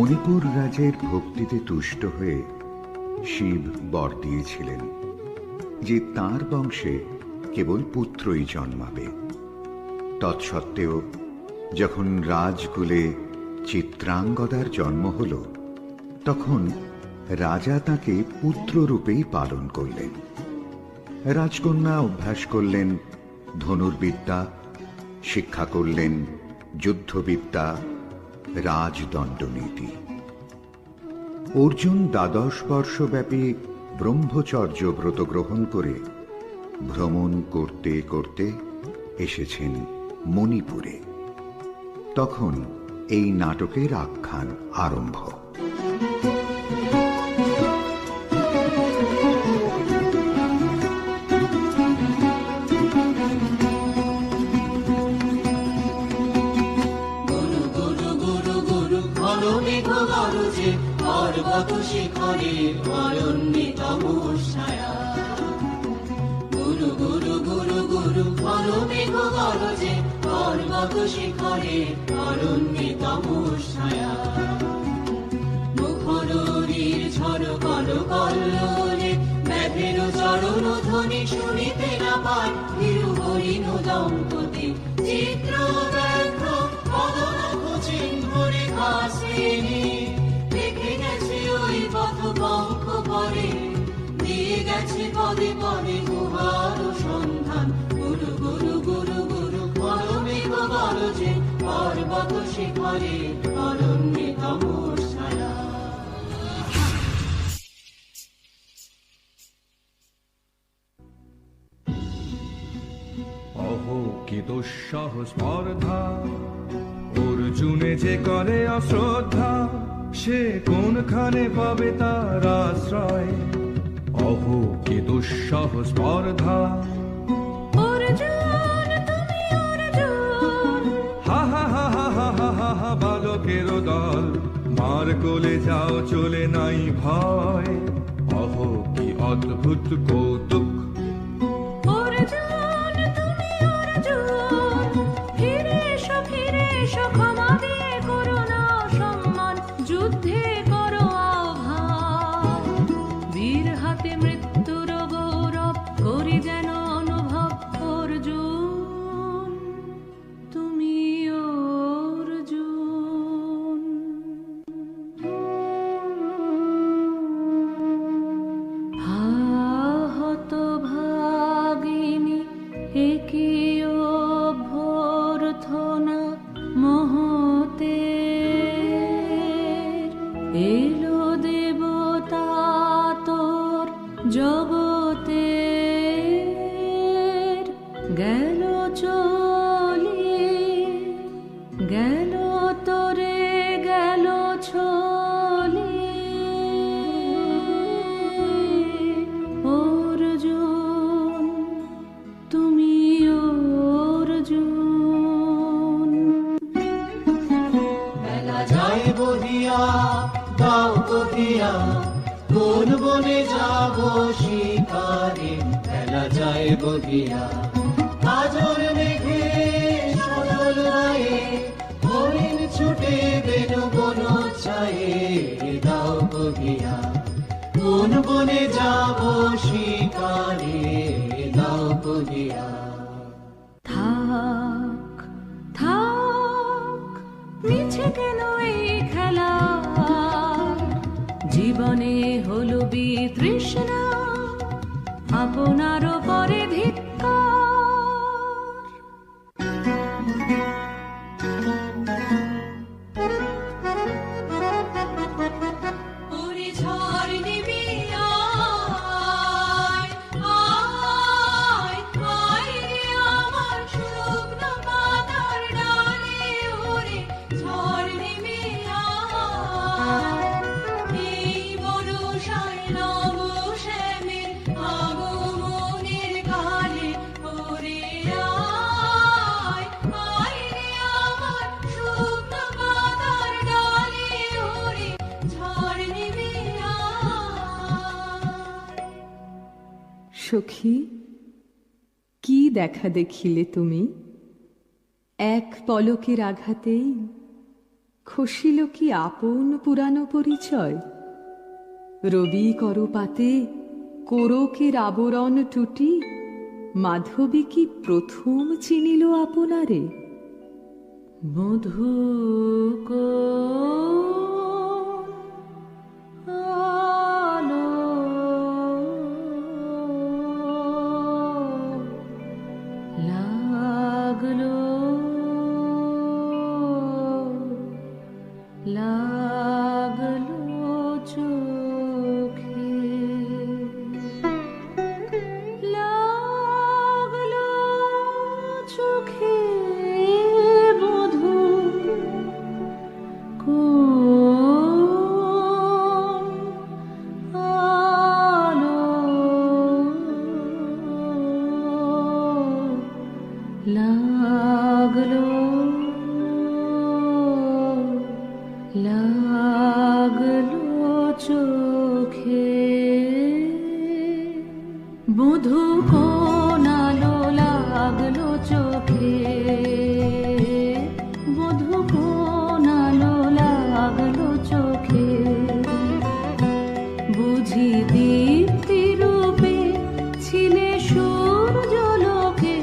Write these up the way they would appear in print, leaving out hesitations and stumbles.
মণিপুর রাজের ভক্তিতে তুষ্ট হয়ে শিব বর দিয়েছিলেন যে তাঁর বংশে কেবল পুত্রই জন্মাবে। তৎসত্ত্বেও যখন রাজকুলে চিত্রাঙ্গদার জন্ম হল, তখন রাজা তাকে পুত্ররূপেই পালন করলেন। রাজকন্যা অভ্যাস করলেন ধনুর্বিদ্যা, শিক্ষা করলেন যুদ্ধবিদ্যা, রাজদণ্ডনীতি। অর্জুন 12 বর্ষব্যাপী ব্রহ্মচর্য ব্রত গ্রহণ করে ভ্রমণ করতে করতে এসেছেন মণিপুরে। তখন এই নাটকের আখ্যান আরম্ভ। পর্বত শিখরে অরণ্যে তমস্ছায়া, গুরু গুরু গুরু গুরু ঘন মেঘ গরজে পর্বত শিখরে অরণ্যে তমস্ছায়া। মুখরীর ঝড় কল কল্লোলে মেঘের চরণ ধ্বনি শুনিতে না পায় ভীরু হরিণ দম্পতি চিত্র ব্যাঘ্র পদনখ চিহ্ন রেখা শ্রেণী দেখে গেছে ওই পথ পঙ্খ পরে, দিয়ে গেছে পদে পদে গুহার সন্ধান। গুরু গুরু গুরু গুরু ঘন মেঘ গরজে পর্বত শিখরে অরণ্যে তমস্ছায়া। অহো কি দুঃসহ স্পর্ধা, অর্জুনে যে করে অশ্রদ্ধা, সে কোনখানে পাবে তার আশ্রয়। অহো কি দুঃসহ স্পর্ধা, অর্জুন তুমি অর্জুন, হা হা হা হা হা হা হা হা, বালকের দল মার কোলে যাও চলে নাই ভয়। অহো কি অদ্ভুত কৌতুক, অর্জুন তুমি অর্জুন, ফিরে এসো ক্ষমা দিয়ে করো না সম্মান, যুদ্ধে করো আহ্বান। বীর হাতে মৃত্যুর গৌরব করি যেন অনুভব, অর্জুন তুমি অর্জুন। হতভাগিনী একি অভ্যর্থনা মহতে, এলো দেবতা তোর জগতে, গেল চলি গেল তোরে গেল ছলি, অর্জুন তুমি অর্জুন। বেলা যায় বহিয়া দাও কহিয়া, কোন বনে যাব শিকারে। বেলা যায় বহিয়া কাজল মেঘে সজল রায়ে, হরিণ ছুটে বেনু বন ছায়ে। দাও কহিয়া কোন বনে যাব শিকারে, দাও কহিয়া। থাক থাক মিছে কেন এই খেলা, জীবনে হলো বিতৃষ্ণা, আপনার পরে ধিক্কার। ওরে ঝড় নিবি আয়, আয়, আয় রে আমার শুকনো পাতার ডালে, ওরে ঝড় নিবি আয়। এই বরষায় নব শ্যামের আগমনের কালে, ওরে আয়, আয় রে আমার শুকনো পাতার ডালে, ওরে ঝড় নিবি আয়। সখী, কি দেখা দেখিলে তুমি? এক পলকের আঘাতেই খসিল কি আপন পুরানো পরিচয়? রবি করপাতে কোরকের আবরণ টুটি মাধবী কি প্রথম চিনিল আপনারে? মধু আলো লাগলো লাগলো চোখে, লাগলো চোখে বধূ কোন আলো লাগলো লাগলো চোখে, বধূ কোন আলো লাগলো চোখে, বধূ কোন আলো লাগলো চোখে, বুঝি দীপ্তি রূপে ছিলে সূর্যলোকে,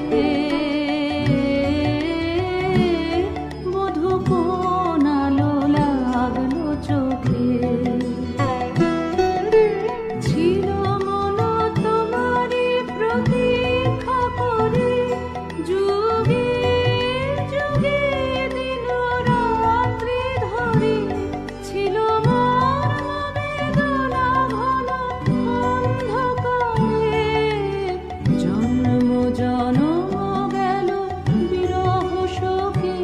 বধূ কোন আলো লাগলো চোখে, ছিল মন তোমারি প্রতীক্ষা করে, যুগে যুগে দিন রাত্রি ধরে, ছিল মোর বেদনা ঘন অন্ধকারে, জন্ম জনম গেল বিরহ শোকে,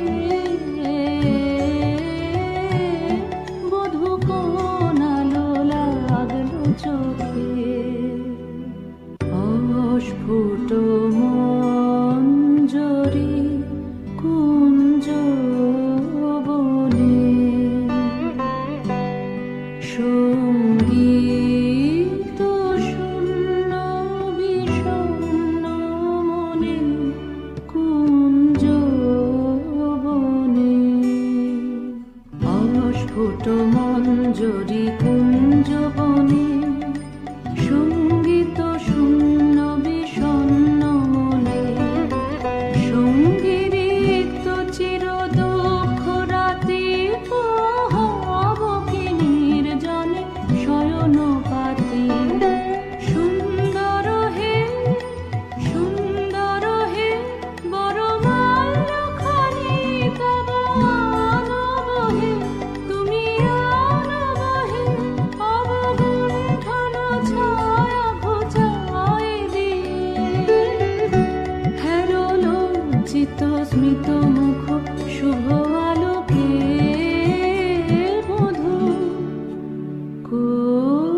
বধূ কোন আলো লাগলো চোখে, অস্ফুট মঞ্জরি কুঞ্জ বনে, সঙ্গীত শূন্য বিষণ্ণ মনে কুঞ্জ বনে, অস্ফুট মঞ্জরি কুঞ্জ বনে, সঙ্গীত শূন্য বিষণ্ণ মনে, সঙ্গীত চির দুঃখ রাতি পোহাব কি নির্জনে শয়ন পাতি, সুন্দর হে বড় মাল্যখানি তব আনব হে, তুমি আনব হে অবগুণ্ঠন ছায়া ঘোচায় দিয়ে, হেরো লজ্জিত স্মিত মুখ শুভ আলোকে, বধূ কোন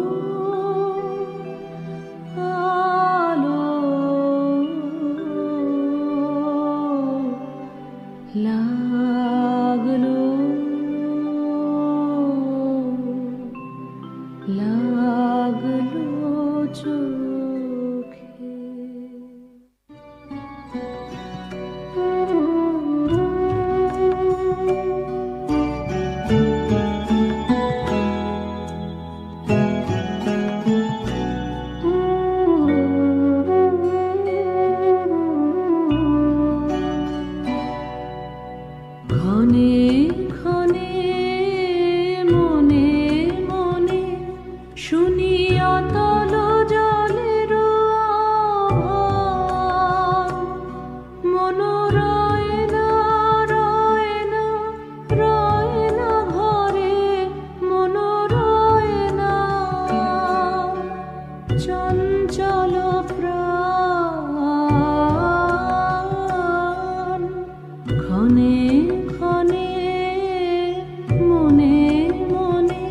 আলো লাগলো লাগলো চোখে। ঘনে ঘনে মনে মনে শুনি অতল জলের আওয়াজ, মন রয় না রয় না রয় না ঘরে, মন রয় না চঞ্চল প্রাণ, ঘনে ঘনে মনে মনে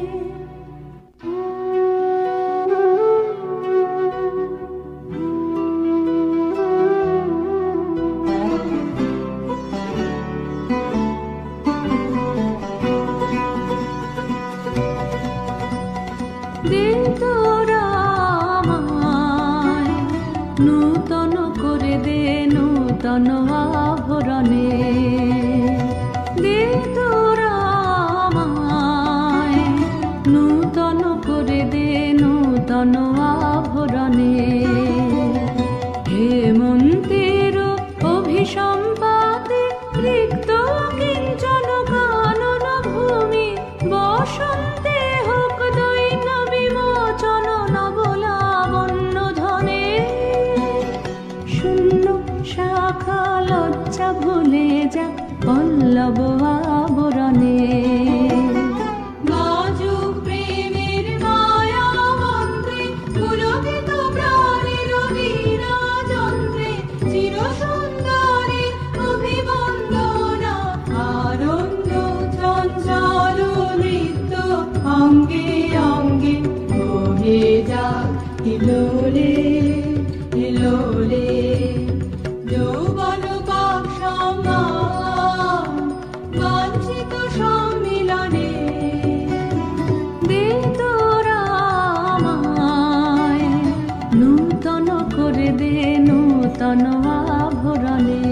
দে তোরা আমায় নূতন করে দে নূতন আভরণে, দে তোরা আমায় নূতন করে দে নূতন আভরণে, নূতন আভরণে হেমন্তের অভিসম্পাতে রিক্ত কিঞ্চন কানন ভূমি বসন্তে হোক দৈন্য বিমোচন নবলাবণ্য ধনে শূন্য শাখা লজ্জা ভুলে যা পল্লব আবরণে নাজুক প্রেমের মায়া মন্ত্রে পুলকিত প্রাণের বীণাযন্ত্রে চির সুন্দরী অভিবন্দনা আনন্দ চঞ্চল নৃত্য অঙ্গে অঙ্গে বহে যাক হিলোলে হিলোলে যৌবন পাক সম্মান বাঞ্ছিত সম্মিলনে দে তোরা আমায় নূতন করে দে নূতন আভরণে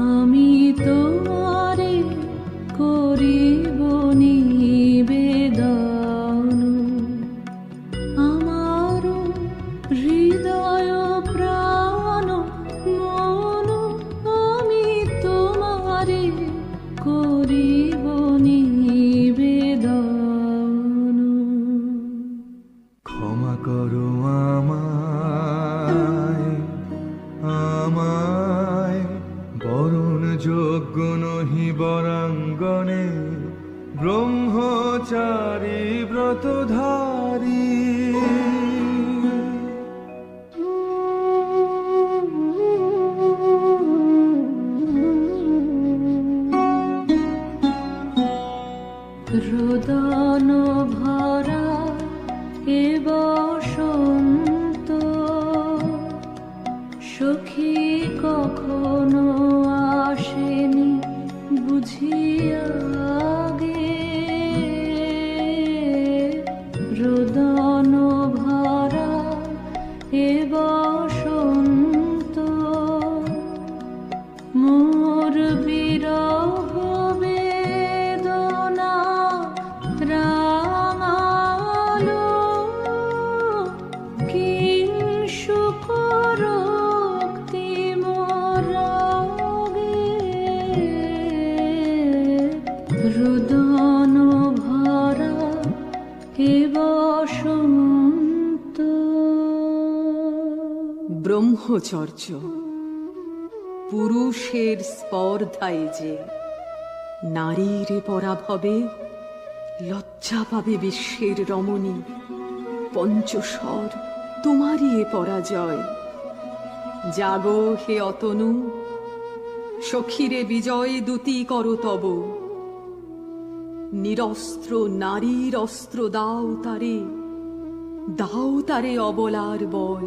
আমি তোমারে করিব নিবেদন আমার হৃদয় প্রাণ মন আমি তোমারে করিব নিবেদন ক্ষমা করো আমায় আমায় বরণ যোগ্য নহি বরাঙ্গনে ব্রহ্মচারী ব্রতধারী রোদন ভরা এ বসন্ত সখী কখনো আসেনি বুঝিয়া গে রোদন ভরা এ বসন্ত মোর বিরহ বেদনা রাঙালো কিংশুক রক্তি মোরাগে রোদন ভরা হে বসন্ত ব্রহ্মচর্য পুরুষের স্পর্ধায় যে নারীর পরাভবে লজ্জা পাবে বিশ্বের রমণী পঞ্চস্বর তোমারই এ পরাজয় জাগো হে অতনু সখীরে বিজয় দূতি করো তব নিরস্ত্র নারীর অস্ত্র দাও তারে অবলার বল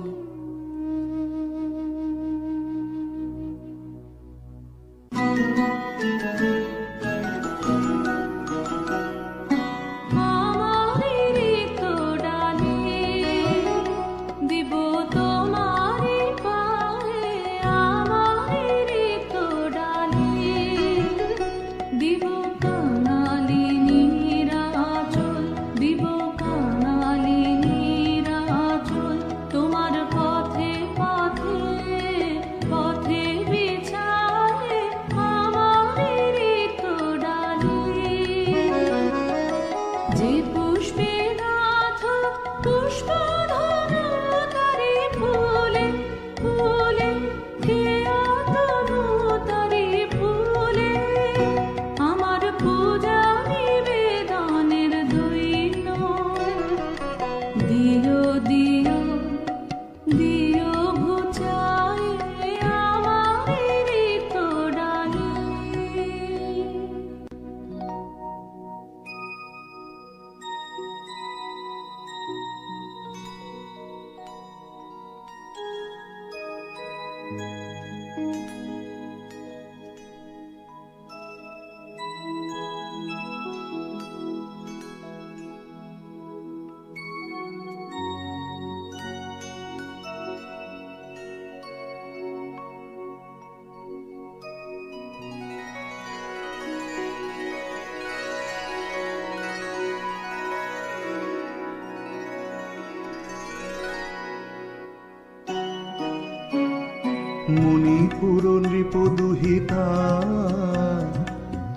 ত্রিপুর নৃপদুহিতা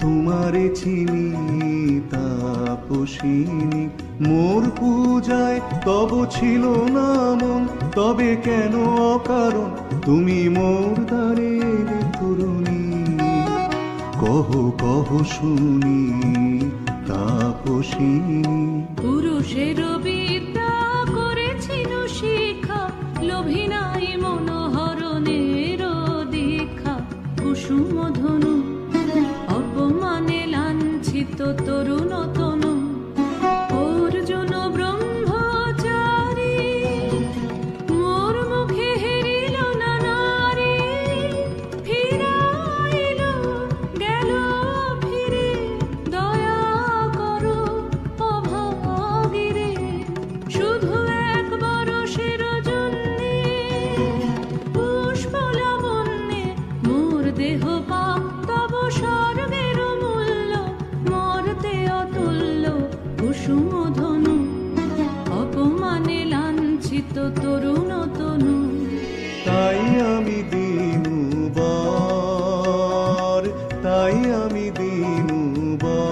তোমারে চিনি তাপসিনী মোর পূজায় তব ছিল না মন তবে কেন অকারণ তুমি মোর দ্বারের তরুণী কহ কহ শুনি তাপসিনী পুরুষের বিদ্যা করেছিল শিক্ষা লোভী নাই মনোহরণের দীক্ষা কুসুম ধনু অপমানে লাঞ্ছিত তরুণ তনু অর্জুন ব্রহ্মচারী মোর মুখে হেরিল না নারী ফিরাইল গেল ফিরে দয়া করো অভাগীরে শুধু এক বরষের জন্যে পুষ্প লাবণ্যে মোর দেহ পাপ তব স্বর্গের মূল্য মরতে অতুল্য কুসুম ধনু অপমানে লাঞ্ছিত তরুণ তনু তাই আমি দিনুবার তাই আমি দিনুবার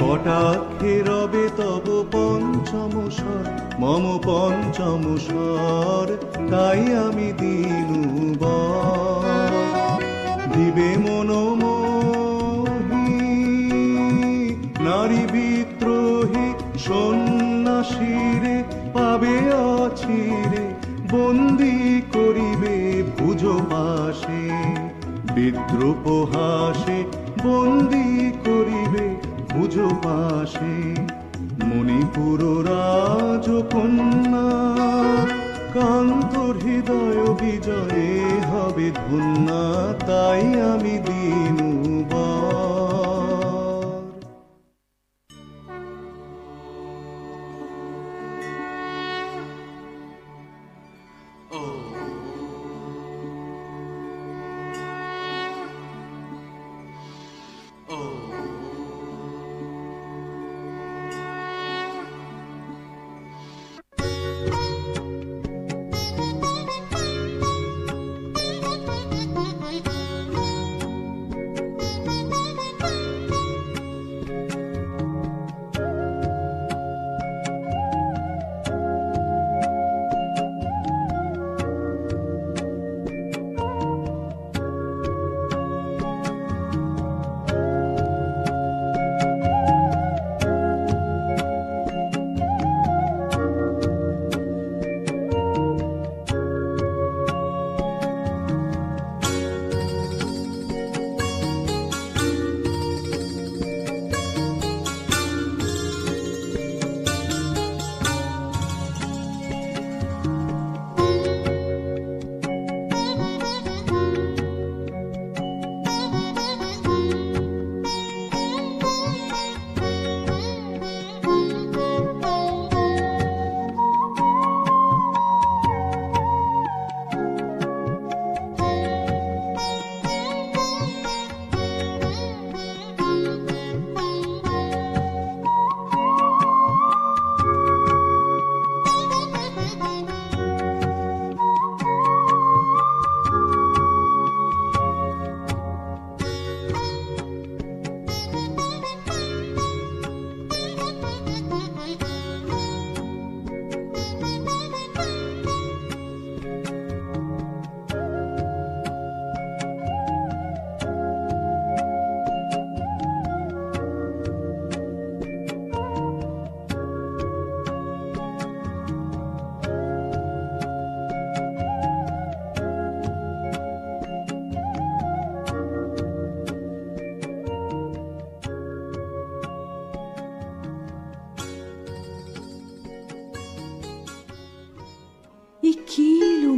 কটাক্ষে রবে তব পঞ্চম স্বর মম পঞ্চম স্বর তাই আমি দিনুবার দিবে মনোমোহী নারী বিদ্রোহী সন্ন্যাসীরে পাবে অচিরে বন্দি করিবে ভুজ পাশে বিদ্রুপ হাসে বন্দি করিবে ভুজ পাশে মণিপুর রাজকন্যা কান্তর হৃদয় বিজয়ে হবে ধন্যা তাই আমি দিনুবার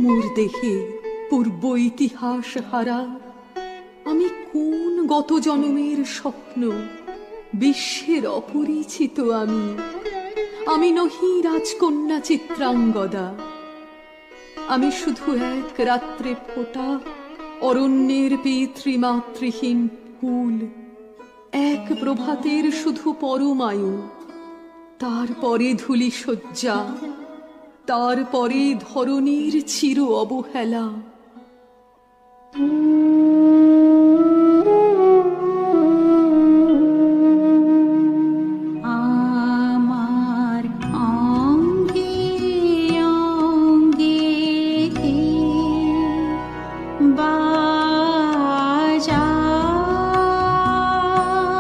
মোর দেহে পূর্ব ইতিহাস হারা আমি কোন গত জন্মের স্বপ্ন বিশ্বের অপরিচিত আমি নহি রাজকন্যা চিত্রাঙ্গদা আমি শুধু এক রাত্রে ফোটা অরণ্যের পিতৃমাতৃহীন ফুল এক প্রভাতের শুধু পরমায়ু তারপরে ধূলি শয্যা তারপরে ধরণীর চির অবহেলা আমার অঙ্গে অঙ্গে কে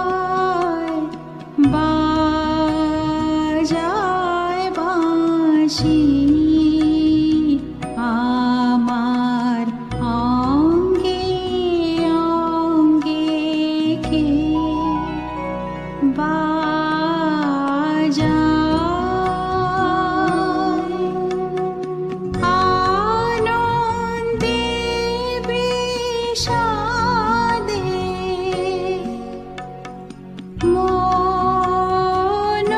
বাজায় বাজায় বাঁশি আমার অঙ্গে অঙ্গে কে বাজায় আনন্দে বিষাদে মন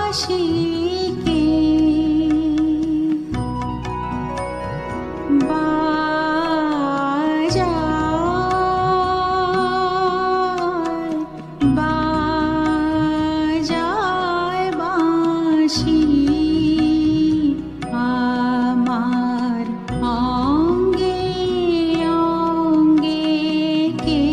উদাসীকে বাজায় বাজায় বাঁশি আমার অঙ্গে অঙ্গে কে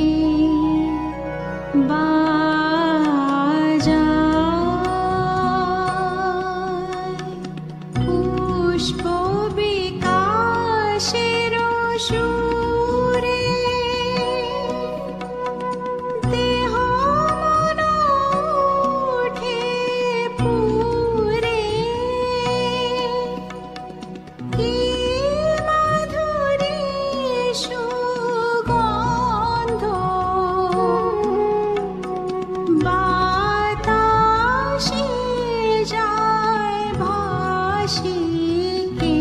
বাজায় পুষ্প বিকাশের সুরে দেহ মন ওঠে পুরে কি মাধুরী সুগন্ধ বাতাসে যায় ভাসি কে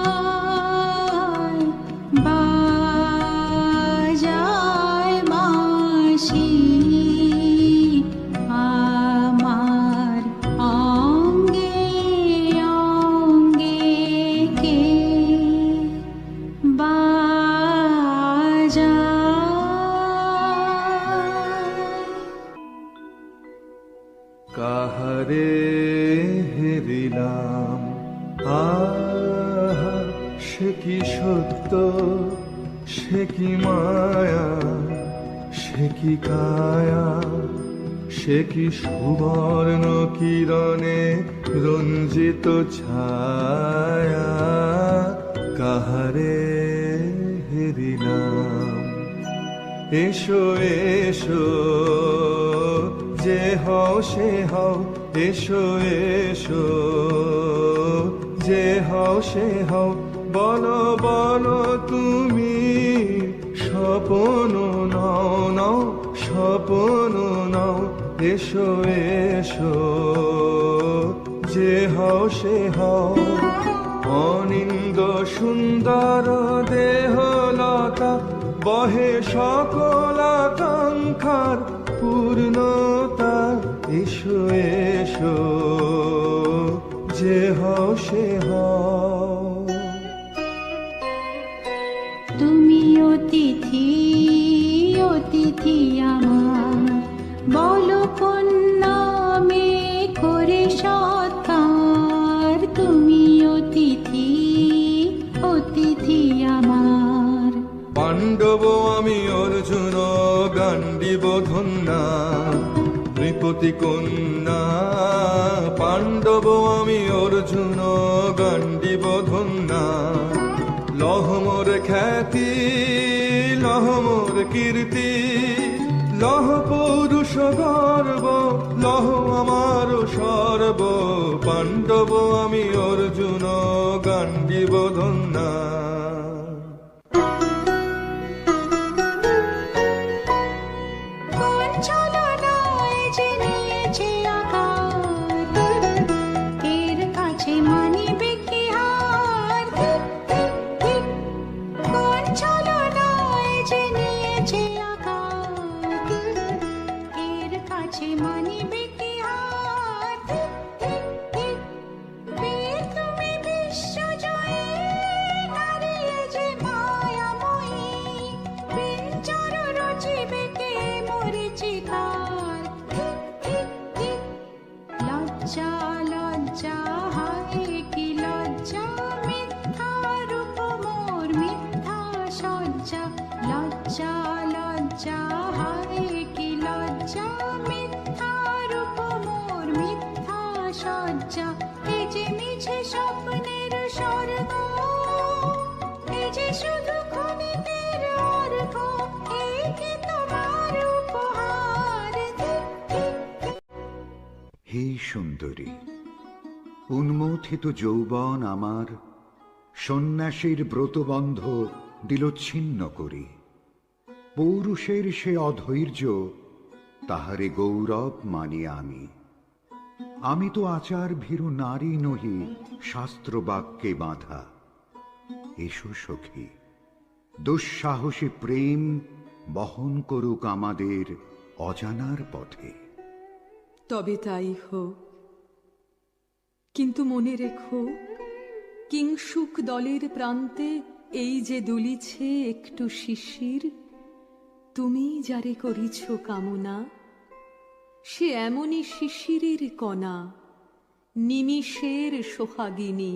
বাজায় বাজায় বাঁশি আমার অঙ্গে অঙ্গে কে বাজায় কাহারে হেরিলাম আহা সে কি সত্য সে কি মায়া সে কি কায়া সে কি সুবর্ণ কিরণে রঞ্জিত ছায়া কাহারে হেরিলাম এসো এসো যে হও সে হও এসো এসো যে হও সে হও বলো বলো তুমি স্বপন নাও নাও স্বপন নাও এসো এসো যে হও সে হও অনিন্দ সুন্দর দেহলতা বহে সকল আকাঙ্ক্ষার পূর্ণতা এসো এসো যে হও সে হও তুমি অতিথি অতিথি আমার বলো কোন নামে করে সৎকার তুমি অতিথি অতিথি আমার পাণ্ডব আমি অর্জুন গান্ডীব ধন্যা নৃপতি কন্যা পাণ্ডব আমি অর্জুন গান্ডীব ধন্যা লহমোর খ্যাতি লহমোর কীর্তি লহ পৌরুষ গর্ব লহ আমার সর্ব পাণ্ডব আমি অর্জুন গান্ডীব ধন্যা কোন ছলনায় যে নিয়েছে আঘাত, এর কাছে মানিবে কি হার? কোন ছলনায় যে নিয়েছে আঘাত, এর কাছে মানিবে কি হার? বীর তুমি বিশ্বজয়ের লজ্জা লজ্জা হায় কি লজ্জা মিথ্যা রূপ মোর মিথ্যা সজ্জা লজ্জা লজ্জা হায় কি লজ্জা মিথ্যা রূপ মোর মিথ্যা সজ্জা এই যে মিছে স্বপ্নের স্বর্গ এই যে শুধু ক্ষণিকের অর্ঘ এই কি তোমার উপহার হে সুন্দরী, উন্মথিত যৌবন আমার সন্ন্যাসীর ব্রতবন্ধ দিল ছিন্ন করি। পৌরুষের সে অধৈর্য তাহারে গৌরব মানি আমি। আমি তো আচার ভীরু নারী নহি, শাস্ত্র বাক্যে বাঁধা। এসো সখী, দুঃসাহসী প্রেম বহন করুক আমাদের অজানার পথে। তবে তাই হোক, কিন্তু মনে রেখো, কিংসুক দলের প্রান্তে এই যে দুলিছে একটু শিশির, তুমি যারে করিছ কামনা, সে এমনই শিশিরের কণা, নিমিষের সোহাগিনী।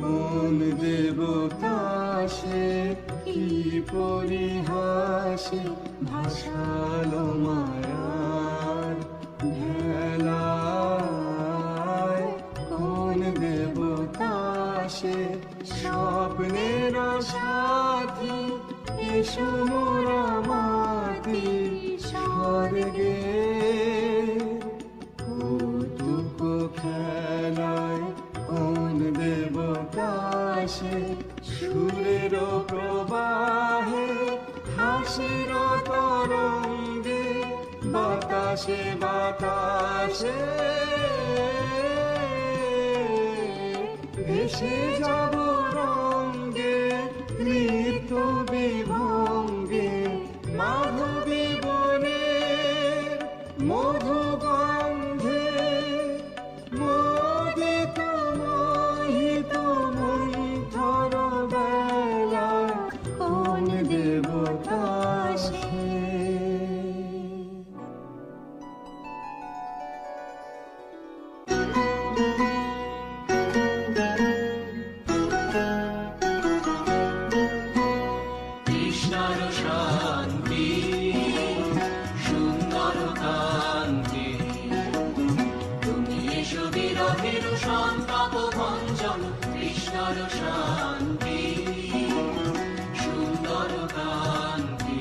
কোন দেবতা সে কি পরিহাসে ভাসালো মায়ার ভেলায়। কোন দেবতা সে স্বপ্নের সাথী এসো মোরা মাটি স্বর্গে কৌতুক খেলায়। কোন দেবতা সে সুরের প্রবাহে হাসির তরঙ্গে বাতাসে বাতাসে ভেসে যাব রঙ্গে নৃত্য বিভঙ্গে মাধবী বনের মধুগন্ধে মোদিত মোহিত মন্থর বেলা। কোন দেবতা সে? কৃষ্ণার শান্তি সুন্দর কান্তি, তুমি এসো বিরহের সন্তাপ ভঞ্জন। কৃষ্ণার শান্তি সুন্দর কান্তি,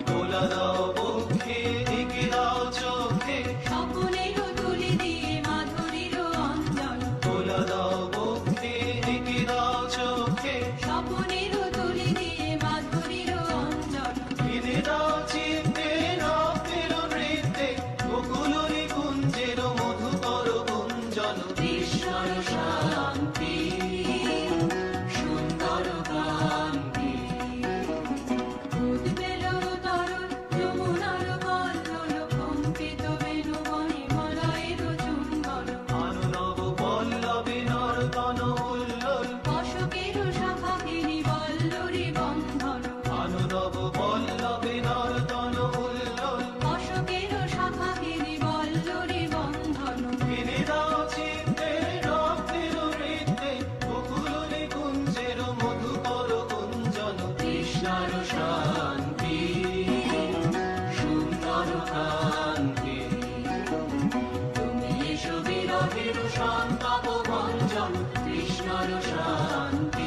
তোলা দাও বক্ষে এঁকে দাও চোখে, স্বপনের তুলি দিয়ে মাধুরীর অঞ্জন, তোলা দাও বক্ষে এঁকে দাও চোখে, স্বপনের তুলি দিয়ে মাধুরীর অঞ্জন, ফিরে দাও চিত্তে রক্তের নৃত্যে বকুলরি কুঞ্জের মধুকর গুঞ্জন। কৃষ্ণার শান্তি সুন্দর কান্তি, উদ্বেলন তরল যমুনার কল্লোল কম্পিত বেণুবনে মলয়ের চুম্বন, আননব পল্লবে নর্তন উল্লোল, অশোকের শাখাগিরি বল্লরী বন্ধন, আননব পল্লবে নর্তন উল্লোল, অশোকের শাখাগিরি বল্লরী বন্ধন, ফিরে দাও চিত্তে রক্তের নৃত্যে বকুলরি কুঞ্জের মধুকর গুঞ্জন। কৃষ্ণার শান্তি সুন্দর কান্তি, তুমি এসো বিরহের সন্তাপ ভঞ্জন। কৃষ্ণার শান্তি